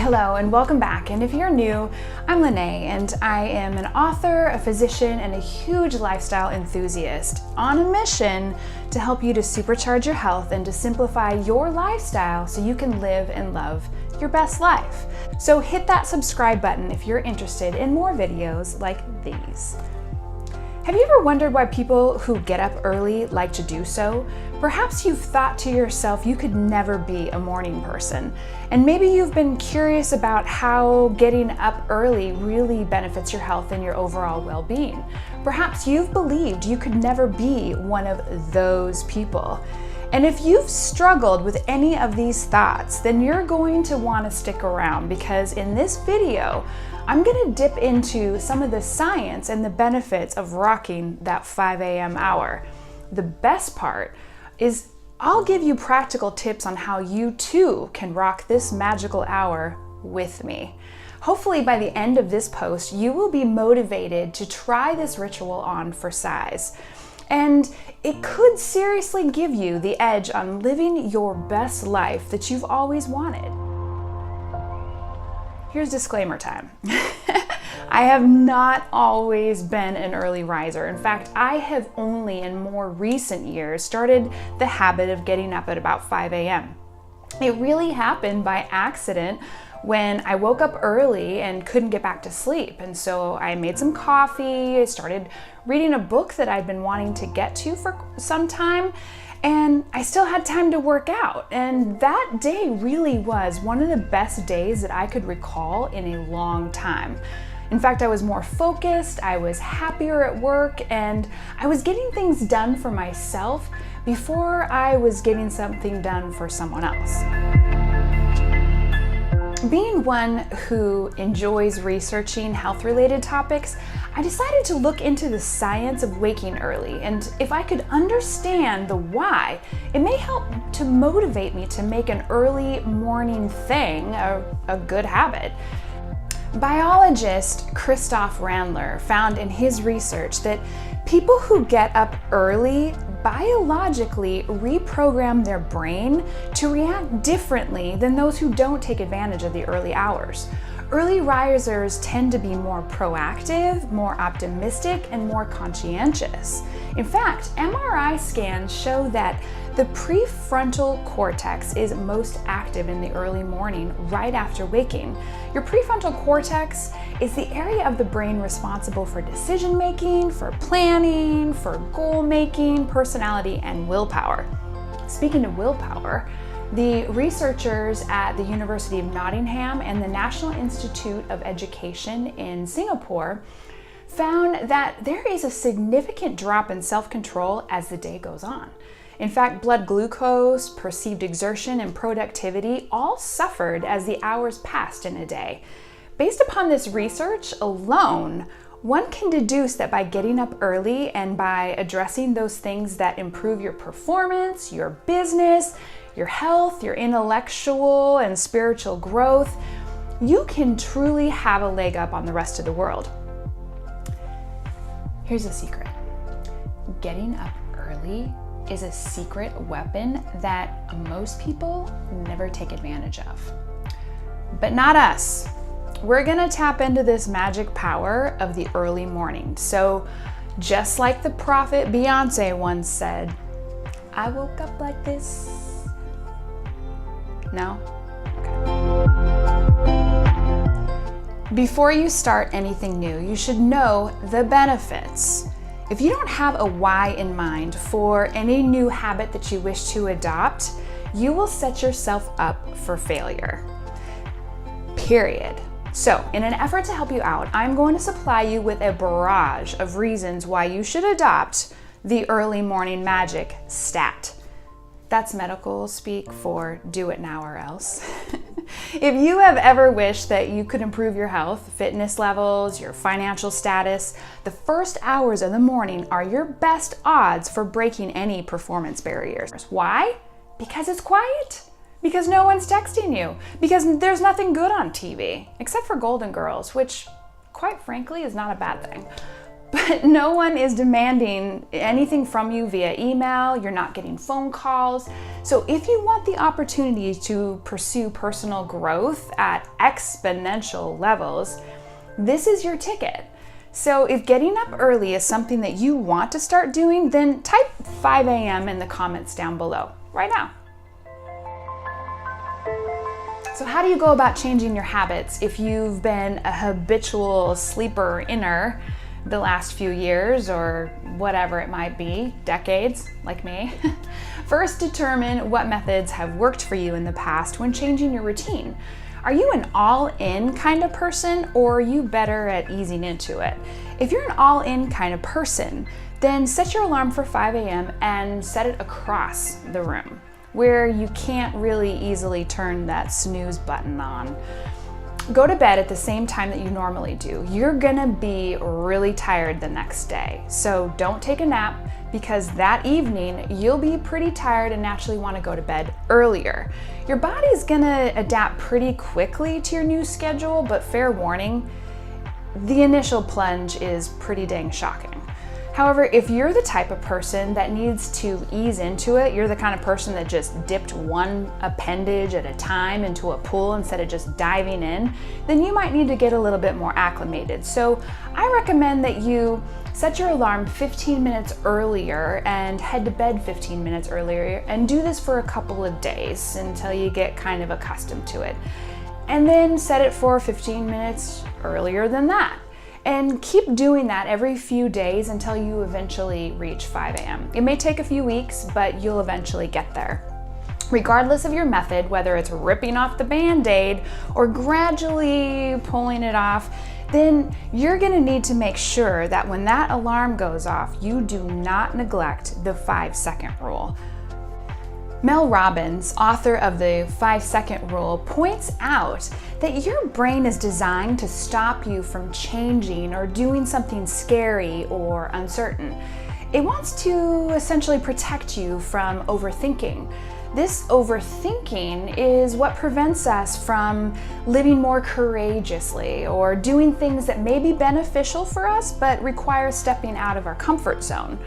Hello and welcome back. And if you're new, I'm Lene and I am an author, a physician, and a huge lifestyle enthusiast on a mission to help you to supercharge your health and to simplify your lifestyle so you can live and love your best life. So hit that subscribe button if you're interested in more videos like these. Have you ever wondered why people who get up early like to do so? Perhaps you've thought to yourself you could never be a morning person. And maybe you've been curious about how getting up early really benefits your health and your overall well-being. Perhaps you've believed you could never be one of those people. And if you've struggled with any of these thoughts, then you're going to want to stick around because in this video, I'm going to dip into some of the science and the benefits of rocking that 5 a.m. hour. The best part is I'll give you practical tips on how you too can rock this magical hour with me. Hopefully by the end of this post, you will be motivated to try this ritual on for size. And it could seriously give you the edge on living your best life that you've always wanted. Here's disclaimer time. I have not always been an early riser. In fact, I have only in more recent years started the habit of getting up at about 5 a.m. It really happened by accident when I woke up early and couldn't get back to sleep. And so I made some coffee, I started reading a book that I'd been wanting to get to for some time, and I still had time to work out. And that day really was one of the best days that I could recall in a long time. In fact, I was more focused, I was happier at work, and I was getting things done for myself before I was getting something done for someone else. Being one who enjoys researching health-related topics, I decided to look into the science of waking early, and if I could understand the why, it may help to motivate me to make an early morning thing a good habit. Biologist Christoph Randler found in his research that people who get up early biologically reprogram their brain to react differently than those who don't take advantage of the early hours. Early risers tend to be more proactive, more optimistic, and more conscientious. In fact, MRI scans show that the prefrontal cortex is most active in the early morning right after waking. Your prefrontal cortex is the area of the brain responsible for decision making, for planning, for goal making, personality, and willpower. Speaking of willpower, the researchers at the University of Nottingham and the National Institute of Education in Singapore found that there is a significant drop in self-control as the day goes on. In fact, blood glucose, perceived exertion, and productivity all suffered as the hours passed in a day. Based upon this research alone, one can deduce that by getting up early and by addressing those things that improve your performance, your business, your health, your intellectual and spiritual growth, you can truly have a leg up on the rest of the world. Here's a secret. Getting up early is a secret weapon that most people never take advantage of. But not us. We're gonna tap into this magic power of the early morning. So just like the prophet Beyonce once said, I woke up like this. No? Okay. Before you start anything new, you should know the benefits. If you don't have a why in mind for any new habit that you wish to adopt, you will set yourself up for failure. Period. So, in an effort to help you out, I'm going to supply you with a barrage of reasons why you should adopt the early morning magic stat. That's medical speak for do it now or else. If you have ever wished that you could improve your health, fitness levels, your financial status, the first hours of the morning are your best odds for breaking any performance barriers. Why? Because it's quiet. Because no one's texting you. Because there's nothing good on TV, except for Golden Girls, which quite frankly is not a bad thing. But no one is demanding anything from you via email. You're not getting phone calls. So if you want the opportunity to pursue personal growth at exponential levels, this is your ticket. So if getting up early is something that you want to start doing, then type 5 a.m. in the comments down below right now. So how do you go about changing your habits if you've been a habitual sleeper inner the last few years or whatever it might be, decades, like me? First, determine what methods have worked for you in the past when changing your routine. Are you an all-in kind of person, or are you better at easing into it? If you're an all-in kind of person, then set your alarm for 5 a.m. and set it across the room, where you can't really easily turn that snooze button on. Go to bed at the same time that you normally do. You're gonna be really tired the next day. So don't take a nap, because that evening you'll be pretty tired and naturally want to go to bed earlier. Your body's gonna adapt pretty quickly to your new schedule, but fair warning, the initial plunge is pretty dang shocking. However, if you're the type of person that needs to ease into it, you're the kind of person that just dipped one appendage at a time into a pool instead of just diving in, then you might need to get a little bit more acclimated. So I recommend that you set your alarm 15 minutes earlier and head to bed 15 minutes earlier, and do this for a couple of days until you get kind of accustomed to it. And then set it for 15 minutes earlier than that. And keep doing that every few days until you eventually reach 5 a.m. It may take a few weeks, but you'll eventually get there. Regardless of your method, whether it's ripping off the Band-Aid or gradually pulling it off, then you're gonna need to make sure that when that alarm goes off, you do not neglect the 5-second rule. Mel Robbins, author of the 5-second rule, points out that your brain is designed to stop you from changing or doing something scary or uncertain. It wants to essentially protect you from overthinking. This overthinking is what prevents us from living more courageously or doing things that may be beneficial for us but require stepping out of our comfort zone.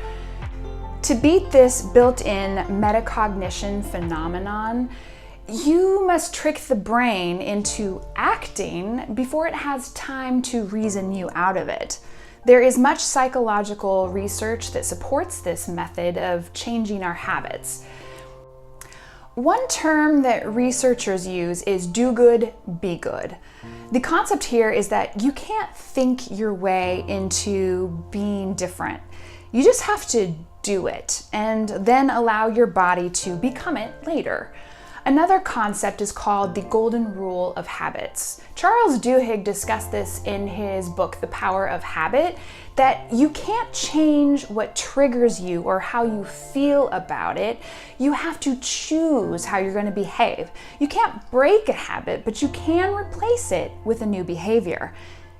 To beat this built-in metacognition phenomenon, you must trick the brain into acting before it has time to reason you out of it. There is much psychological research that supports this method of changing our habits. One term that researchers use is do good, be good. The concept here is that you can't think your way into being different. You just have to do it and then allow your body to become it later. Another concept is called the golden rule of habits. Charles Duhigg discussed this in his book, The Power of Habit, that you can't change what triggers you or how you feel about it. You have to choose how you're going to behave. You can't break a habit, but you can replace it with a new behavior.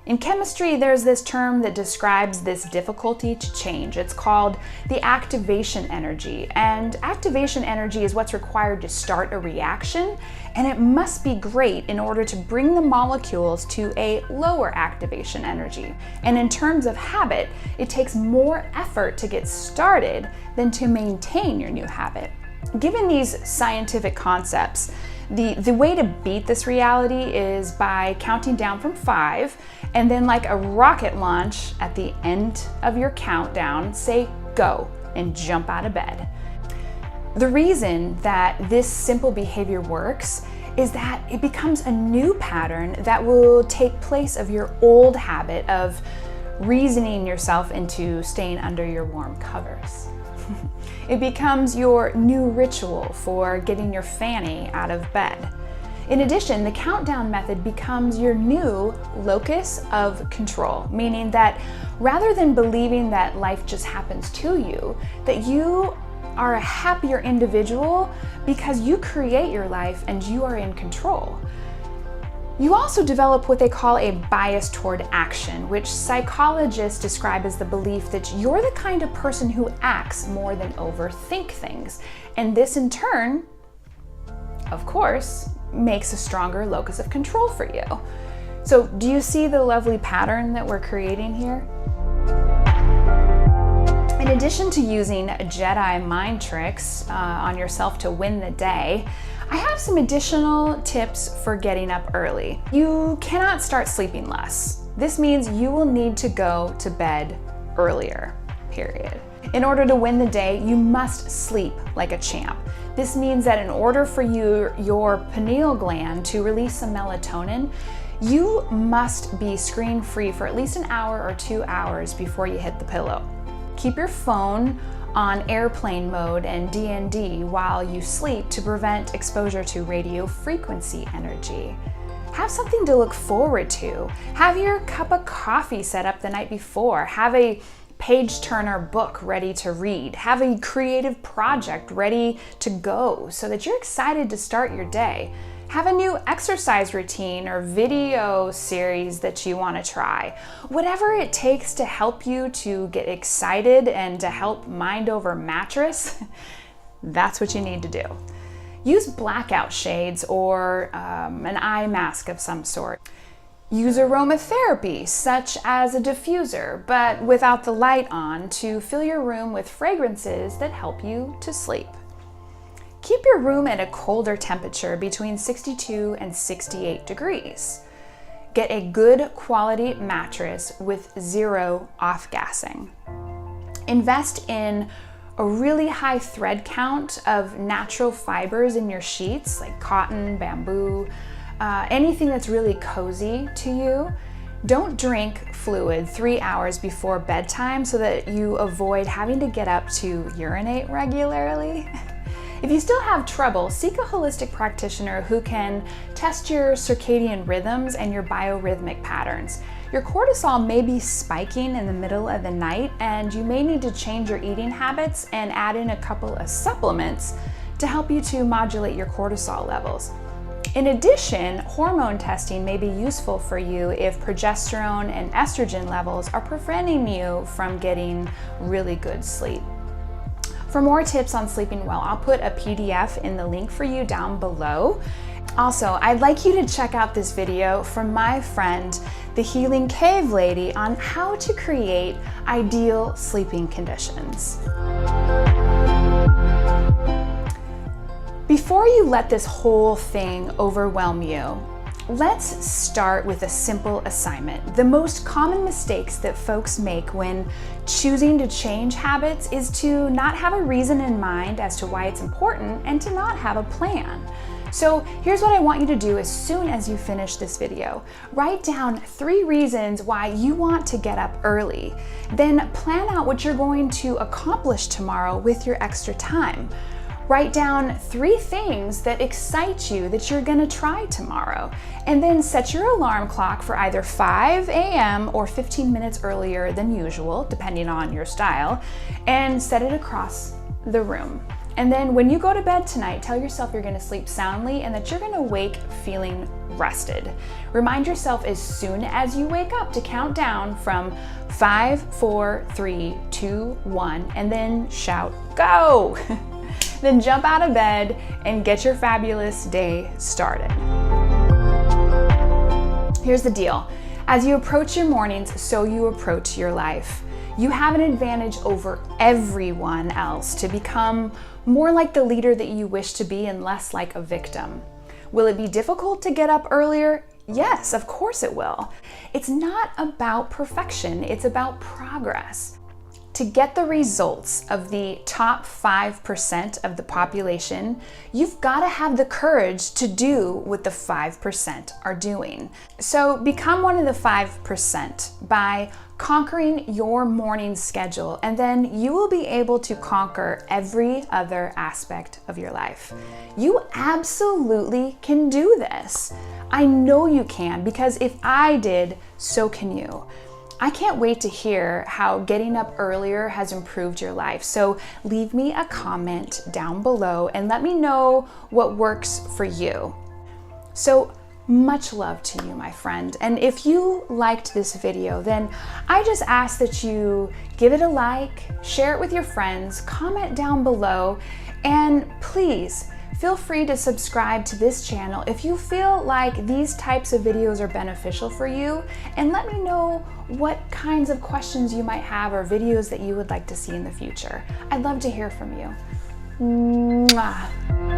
In chemistry, there's this term that describes this difficulty to change. It's called the activation energy. And activation energy is what's required to start a reaction, and it must be great in order to bring the molecules to a lower activation energy. And in terms of habit, it takes more effort to get started than to maintain your new habit. Given these scientific concepts, the way to beat this reality is by counting down from 5, and then like a rocket launch at the end of your countdown, say go and jump out of bed. The reason that this simple behavior works is that it becomes a new pattern that will take place of your old habit of reasoning yourself into staying under your warm covers. It becomes your new ritual for getting your fanny out of bed. In addition, the countdown method becomes your new locus of control, meaning that rather than believing that life just happens to you, that you are a happier individual because you create your life and you are in control. You also develop what they call a bias toward action, which psychologists describe as the belief that you're the kind of person who acts more than overthink things. And this in turn, of course, makes a stronger locus of control for you. So do you see the lovely pattern that we're creating here? addition to using Jedi mind tricks on yourself to win the day, I have some additional tips for getting up early. You cannot start sleeping less. This means you will need to go to bed earlier, period. In order to win the day, you must sleep like a champ. This means that in order for your pineal gland to release some melatonin, you must be screen-free for at least an hour or 2 hours before you hit the pillow. Keep your phone on airplane mode and DND while you sleep to prevent exposure to radio frequency energy. Have something to look forward to. Have your cup of coffee set up the night before. Have a page-turner book ready to read. Have a creative project ready to go so that you're excited to start your day. Have a new exercise routine or video series that you want to try. Whatever it takes to help you to get excited and to help mind over mattress, that's what you need to do. Use blackout shades or an eye mask of some sort. Use aromatherapy, such as a diffuser, but without the light on, to fill your room with fragrances that help you to sleep. Keep your room at a colder temperature between 62 and 68 degrees. Get a good quality mattress with zero off-gassing. Invest in a really high thread count of natural fibers in your sheets, like cotton, bamboo, anything that's really cozy to you. Don't drink fluid 3 hours before bedtime so that you avoid having to get up to urinate regularly. If you still have trouble, seek a holistic practitioner who can test your circadian rhythms and your biorhythmic patterns. Your cortisol may be spiking in the middle of the night, and you may need to change your eating habits and add in a couple of supplements to help you to modulate your cortisol levels. In addition, hormone testing may be useful for you if progesterone and estrogen levels are preventing you from getting really good sleep. For more tips on sleeping well, I'll put a PDF in the link for you down below. Also, I'd like you to check out this video from my friend, the Healing Cave Lady, on how to create ideal sleeping conditions. Before you let this whole thing overwhelm you, let's start with a simple assignment. The most common mistakes that folks make when choosing to change habits is to not have a reason in mind as to why it's important and to not have a plan. So here's what I want you to do as soon as you finish this video. Write down 3 reasons why you want to get up early. Then plan out what you're going to accomplish tomorrow with your extra time. Write down 3 things that excite you that you're gonna try tomorrow, and then set your alarm clock for either 5 a.m. or 15 minutes earlier than usual, depending on your style, and set it across the room. And then when you go to bed tonight, tell yourself you're gonna sleep soundly and that you're gonna wake feeling rested. Remind yourself as soon as you wake up to count down from 5, 4, 3, 2, 1, and then shout, "Go!" Then jump out of bed and get your fabulous day started. Here's the deal. As you approach your mornings, so you approach your life. You have an advantage over everyone else to become more like the leader that you wish to be and less like a victim. Will it be difficult to get up earlier? Yes, of course it will. It's not about perfection, it's about progress. To get the results of the top 5% of the population, you've got to have the courage to do what the 5% are doing. So become one of the 5% by conquering your morning schedule, and then you will be able to conquer every other aspect of your life. You absolutely can do this. I know you can, because if I did, so can you. I can't wait to hear how getting up earlier has improved your life. So leave me a comment down below and let me know what works for you. So much love to you, my friend. And if you liked this video, then I just ask that you give it a like, share it with your friends, comment down below, and please Feel free to subscribe to this channel if you feel like these types of videos are beneficial for you, and let me know what kinds of questions you might have or videos that you would like to see in the future. I'd love to hear from you. Mwah.